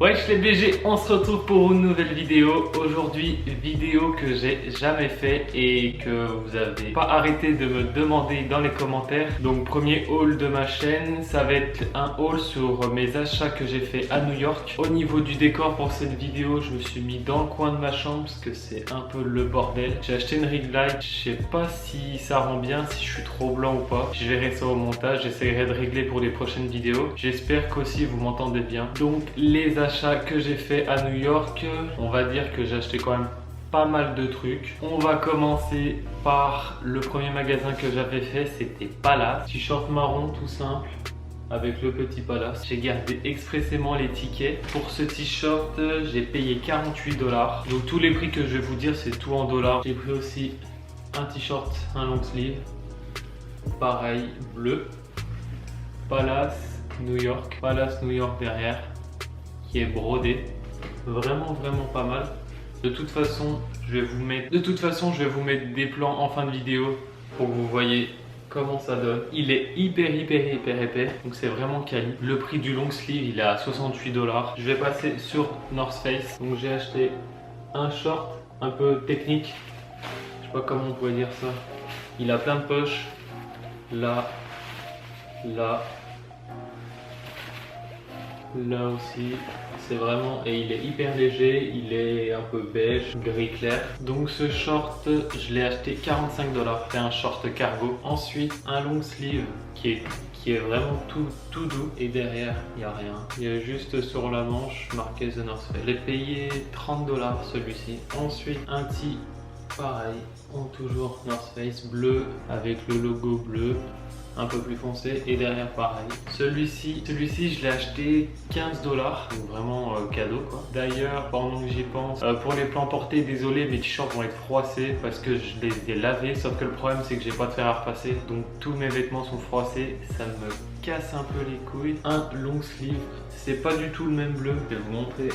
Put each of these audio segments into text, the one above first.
Wesh les BG, on se retrouve pour une nouvelle vidéo. Aujourd'hui, vidéo que j'ai jamais fait et que vous avez pas arrêté de me demander dans les commentaires. Donc premier haul de ma chaîne, ça va être un haul sur mes achats que j'ai fait à New York. Au niveau du décor pour cette vidéo, je me suis mis dans le coin de ma chambre parce que c'est un peu le bordel. J'ai acheté une ring light, je sais pas si ça rend bien, si je suis trop blanc ou pas. Je verrai ça au montage, j'essaierai de régler pour les prochaines vidéos. J'espère qu'aussi vous m'entendez bien. Donc les achats que j'ai fait à New York, on va dire que j'ai acheté quand même pas mal de trucs. On va commencer par le premier magasin que j'avais fait, c'était Palace. T-shirt marron tout simple avec le petit Palace. J'ai gardé expressément les tickets. Pour ce t-shirt, j'ai payé 48 $. Donc tous les prix que je vais vous dire, c'est tout en dollars. J'ai pris aussi un t-shirt, un long sleeve, pareil, bleu. Palace New York. Palace New York derrière, qui est brodé, vraiment pas mal. De toute façon je vais vous mettre des plans en fin de vidéo pour que vous voyez comment ça donne. Il est hyper épais, donc c'est vraiment quali. Le prix du long sleeve il est à 68 $. Je vais passer sur North Face. Donc j'ai acheté un short un peu technique, je sais pas comment on pourrait dire ça. Il a plein de poches, là aussi, c'est vraiment, et il est hyper léger, il est un peu beige, gris clair. Donc ce short, je l'ai acheté 45 $. C'est un short cargo. Ensuite, un long sleeve qui est vraiment tout doux. Et derrière, il n'y a rien. Il y a juste sur la manche marqué The North Face. Je l'ai payé 30 $ celui-ci. Ensuite, un tee, pareil, toujours North Face bleu avec le logo bleu, un peu plus foncé, et derrière pareil. Celui-ci je l'ai acheté 15 $, donc vraiment cadeau quoi. D'ailleurs, pendant que j'y pense, pour les plans portés, désolé, mes t-shirts vont être froissés parce que je les ai lavés, sauf que le problème c'est que j'ai pas de fer à repasser, donc tous mes vêtements sont froissés, ça me casse un peu les couilles. Un long sleeve, c'est pas du tout le même bleu, je vais vous montrer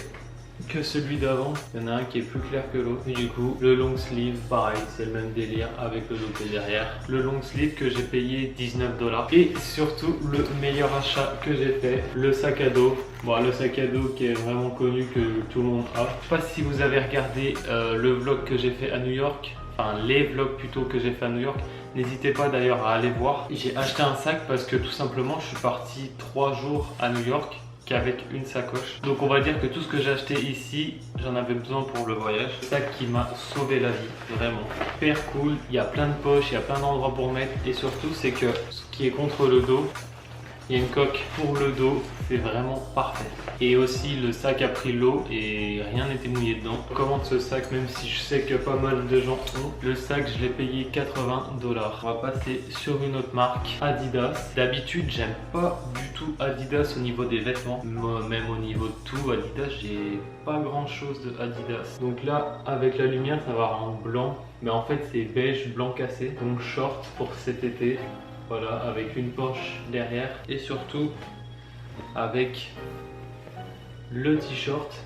que celui d'avant. Il y en a un qui est plus clair que l'autre. Et du coup, le long sleeve, pareil, c'est le même délire avec le logo derrière. Le long sleeve que j'ai payé 19 $. Et surtout, le meilleur achat que j'ai fait, le sac à dos. Bon, le sac à dos qui est vraiment connu, que tout le monde a. Je sais pas si vous avez regardé le vlog que j'ai fait à New York. Enfin, les vlogs plutôt que j'ai fait à New York. N'hésitez pas d'ailleurs à aller voir. J'ai acheté un sac parce que tout simplement, je suis parti 3 jours à New York qu'avec une sacoche. Donc on va dire que tout ce que j'ai acheté ici, j'en avais besoin pour le voyage. Sac qui m'a sauvé la vie, vraiment. Super cool, il y a plein de poches, il y a plein d'endroits pour mettre. Et surtout c'est que ce qui est contre le dos, il y a une coque pour le dos, c'est vraiment parfait. Et aussi le sac a pris l'eau et rien n'était mouillé dedans. Je commande ce sac même si je sais que pas mal de gens ont. Le sac je l'ai payé 80 $. On va passer sur une autre marque, Adidas. D'habitude j'aime pas du tout Adidas au niveau des vêtements. Moi, même au niveau de tout, Adidas, j'ai pas grand chose de Adidas. Donc là avec la lumière ça va rendre blanc. Mais en fait c'est beige blanc cassé. Donc short pour cet été. Voilà, avec une poche derrière et surtout avec le t-shirt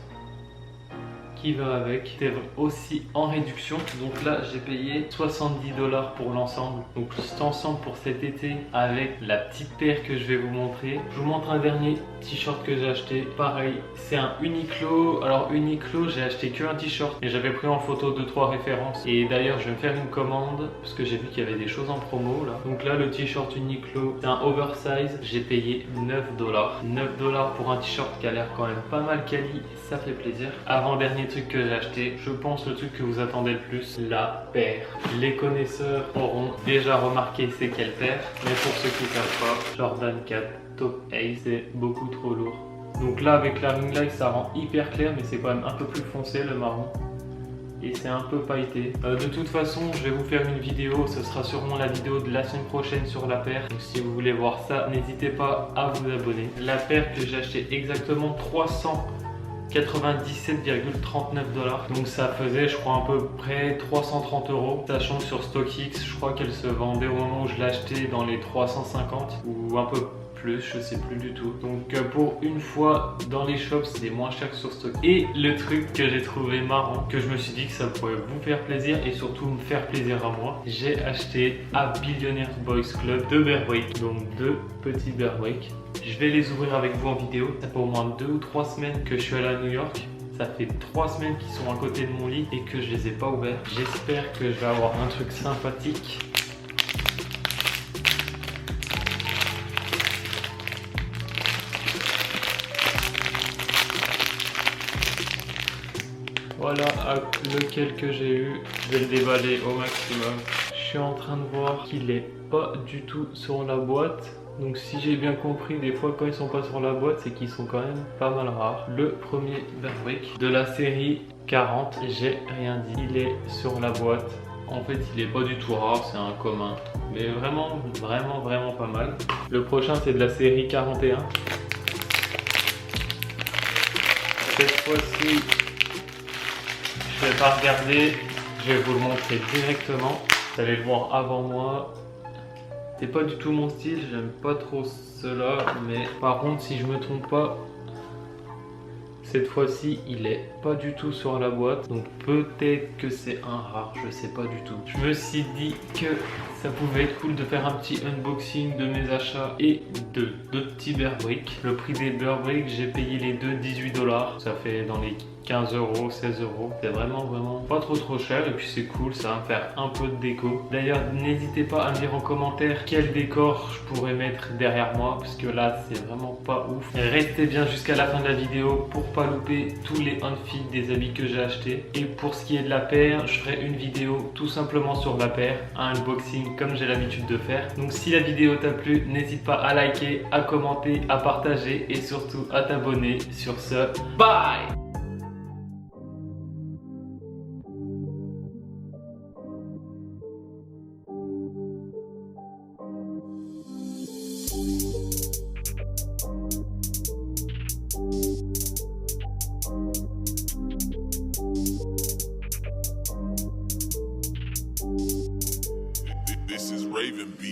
qui va avec. C'est aussi en réduction, donc là j'ai payé 70 $ pour l'ensemble. Donc cet ensemble pour cet été avec la petite paire que je vais vous montrer. Je vous montre un dernier t-shirt que j'ai acheté, pareil c'est un Uniqlo. Alors Uniqlo, j'ai acheté que un t-shirt et j'avais pris en photo 2-3 références, et d'ailleurs je vais me faire une commande parce que j'ai vu qu'il y avait des choses en promo là. Donc là le t-shirt Uniqlo, c'est un oversize, j'ai payé 9 $. 9 $ pour un t-shirt qui a l'air quand même pas mal quali, ça fait plaisir. Avant dernier truc que j'ai acheté, je pense le truc que vous attendez le plus, la paire. Les connaisseurs auront déjà remarqué c'est quelle paire, mais pour ceux qui ne savent pas, Jordan 4 Top Ace, c'est beaucoup trop lourd. Donc là avec la ring light ça rend hyper clair, mais c'est quand même un peu plus foncé le marron. Et c'est un peu pailleté. De toute façon je vais vous faire une vidéo, ce sera sûrement la vidéo de la semaine prochaine sur la paire. Donc si vous voulez voir ça, n'hésitez pas à vous abonner. La paire que j'ai acheté exactement 397,39 $. Donc ça faisait je crois à peu près 330 €. Sachant que sur StockX je crois qu'elle se vendait au moment où je l'ai acheté dans les 350 ou un peu plus, je sais plus du tout. Donc pour une fois dans les shops, c'est moins cher que sur stock. Et le truc que j'ai trouvé marrant, que je me suis dit que ça pourrait vous faire plaisir et surtout me faire plaisir à moi, j'ai acheté à Billionaires Boys Club 2 bear brick, donc 2 petits bear brick. Je vais les ouvrir avec vous en vidéo. Ça fait au moins 2 ou 3 semaines que je suis allé à New York. Ça fait 3 semaines qu'ils sont à côté de mon lit et que je les ai pas ouverts. J'espère que je vais avoir un truc sympathique. Voilà lequel que j'ai eu. Je vais le déballer au maximum. Je suis en train de voir qu'il est pas du tout sur la boîte. Donc si j'ai bien compris, des fois quand ils sont pas sur la boîte, c'est qu'ils sont quand même pas mal rares. Le premier bear brick de la série 40, j'ai rien dit. Il est sur la boîte. En fait, il est pas du tout rare, c'est un commun. Mais vraiment pas mal. Le prochain, c'est de la série 41. Cette fois-ci, je vais pas regarder, je vais vous le montrer directement. Vous allez le voir avant moi. C'est pas du tout mon style, j'aime pas trop cela, mais par contre si je me trompe pas, cette fois-ci il est pas du tout sur la boîte, donc peut-être que c'est un rare, je sais pas du tout. Je me suis dit que ça pouvait être cool de faire un petit unboxing de mes achats et de 2 petits bear brick. Le prix des bear brick, j'ai payé les deux 18 $, ça fait dans les 15 €, 16 €. C'est vraiment pas trop cher et puis c'est cool, ça va me faire un peu de déco. D'ailleurs, n'hésitez pas à me dire en commentaire quel décor je pourrais mettre derrière moi parce que là, c'est vraiment pas ouf. Restez bien jusqu'à la fin de la vidéo pour pas louper tous les outfits des habits que j'ai achetés. Et pour ce qui est de la paire, je ferai une vidéo tout simplement sur la paire, un unboxing comme j'ai l'habitude de faire. Donc si la vidéo t'a plu, n'hésite pas à liker, à commenter, à partager et surtout à t'abonner. Sur ce, bye! This is Raven B.